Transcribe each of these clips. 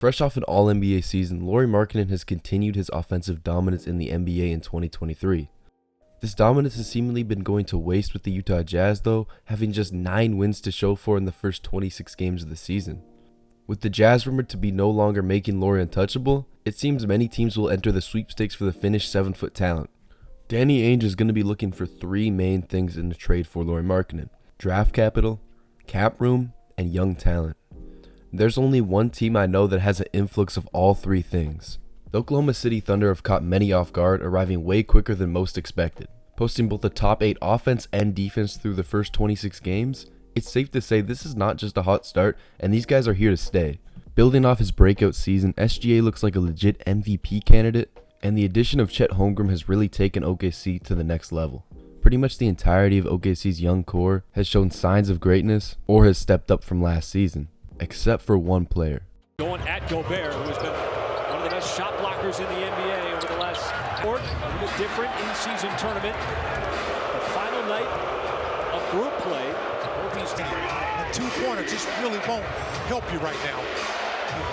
Fresh off an All-NBA season, Lauri Markkanen has continued his offensive dominance in the NBA in 2023. This dominance has seemingly been going to waste with the Utah Jazz though, having just 9 wins to show for in the first 26 games of the season. With the Jazz rumored to be no longer making Lauri untouchable, it seems many teams will enter the sweepstakes for the Finnish 7-foot talent. Danny Ainge is going to be looking for 3 main things in the trade for Lauri Markkanen: draft capital, cap room, and young talent. There's only one team I know that has an influx of all 3 things. The Oklahoma City Thunder have caught many off guard, arriving way quicker than most expected. Posting both the top 8 offense and defense through the first 26 games, it's safe to say this is not just a hot start, and these guys are here to stay. Building off his breakout season, SGA looks like a legit MVP candidate, and the addition of Chet Holmgren has really taken OKC to the next level. Pretty much the entirety of OKC's young core has shown signs of greatness or has stepped up from last season, except for one player. Going at Gobert, who has been one of the best shot blockers in the NBA over the last court. A little different in-season tournament. The final night of group play. A 2-pointer just really won't help you right now.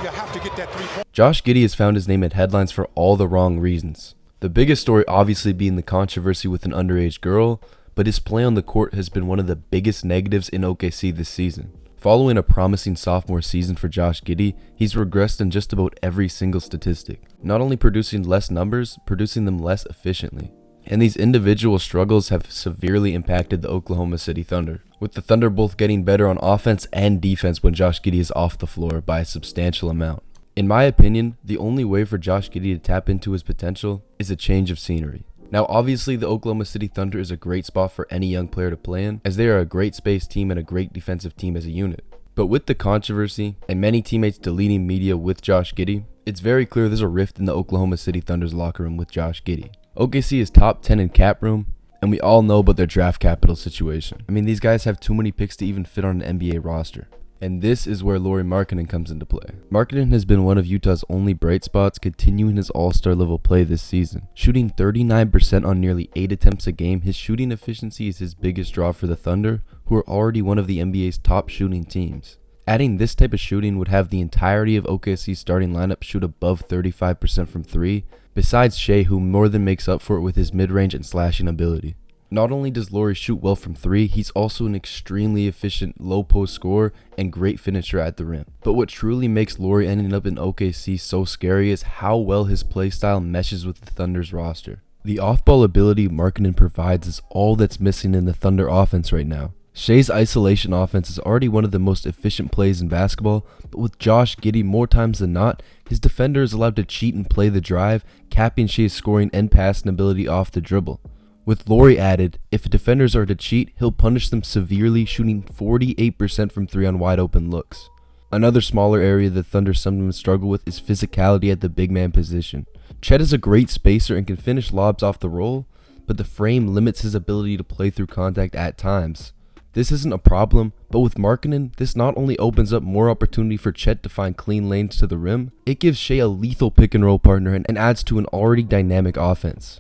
You have to get that 3-point. Josh Giddey has found his name in headlines for all the wrong reasons. The biggest story obviously being the controversy with an underage girl, but his play on the court has been one of the biggest negatives in OKC this season. Following a promising sophomore season for Josh Giddey, he's regressed in just about every single statistic, not only producing less numbers, producing them less efficiently. And these individual struggles have severely impacted the Oklahoma City Thunder, with the Thunder both getting better on offense and defense when Josh Giddey is off the floor by a substantial amount. In my opinion, the only way for Josh Giddey to tap into his potential is a change of scenery. Now obviously the Oklahoma City Thunder is a great spot for any young player to play in, as they are a great space team and a great defensive team as a unit. But with the controversy and many teammates deleting media with Josh Giddey, it's very clear there's a rift in the Oklahoma City Thunder's locker room with Josh Giddey. OKC is top 10 in cap room, and we all know about their draft capital situation. I mean, these guys have too many picks to even fit on an NBA roster. And this is where Lauri Markkanen comes into play. Markkanen has been one of Utah's only bright spots, continuing his all-star level play this season. Shooting 39% on nearly 8 attempts a game, his shooting efficiency is his biggest draw for the Thunder, who are already one of the NBA's top shooting teams. Adding this type of shooting would have the entirety of OKC's starting lineup shoot above 35% from 3, besides Shai, who more than makes up for it with his mid-range and slashing ability. Not only does Lauri shoot well from 3, he's also an extremely efficient low-post scorer and great finisher at the rim. But what truly makes Lauri ending up in OKC so scary is how well his playstyle meshes with the Thunder's roster. The off-ball ability Markkanen provides is all that's missing in the Thunder offense right now. Shai's isolation offense is already one of the most efficient plays in basketball, but with Josh Giddey more times than not, his defender is allowed to cheat and play the drive, capping Shai's scoring and passing ability off the dribble. With Lauri added, if defenders are to cheat, he'll punish them severely, shooting 48% from 3 on wide open looks. Another smaller area the Thunder sometimes struggle with is physicality at the big man position. Chet is a great spacer and can finish lobs off the roll, but the frame limits his ability to play through contact at times. This isn't a problem, but with Markkanen, this not only opens up more opportunity for Chet to find clean lanes to the rim, it gives Shai a lethal pick and roll partner and adds to an already dynamic offense.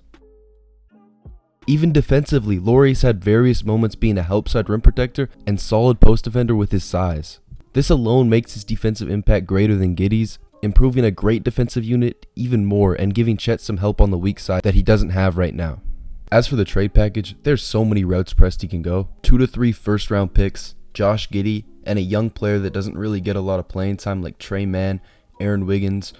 Even defensively, Lauri's had various moments being a help side rim protector and solid post defender with his size. This alone makes his defensive impact greater than Giddey's, improving a great defensive unit even more and giving Chet some help on the weak side that he doesn't have right now. As for the trade package, there's so many routes pressed he can go. 2 to 3 first round picks, Josh Giddey, and a young player that doesn't really get a lot of playing time like Trey Mann, Aaron Wiggins,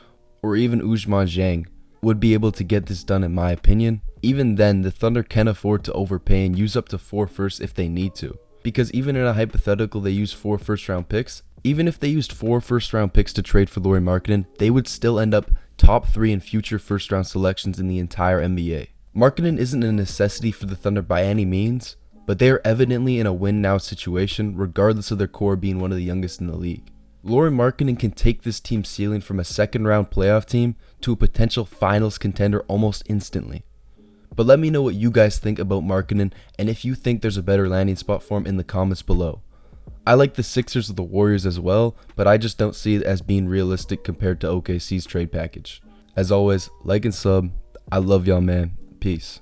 or even Ousmane Dieng would be able to get this done in my opinion. Even then, the Thunder can afford to overpay and use up to 4 firsts if they need to. Because even in a hypothetical they use 4 first round picks, even if they used 4 first round picks to trade for Lauri Markkanen, they would still end up top 3 in future first round selections in the entire NBA. Markkanen isn't a necessity for the Thunder by any means, but they are evidently in a win-now situation regardless of their core being one of the youngest in the league. Lauri Markkanen can take this team's ceiling from a second-round playoff team to a potential finals contender almost instantly. But let me know what you guys think about Markkanen and if you think there's a better landing spot for him in the comments below. I like the Sixers or the Warriors as well, but I just don't see it as being realistic compared to OKC's trade package. As always, like and sub. I love y'all, man. Peace.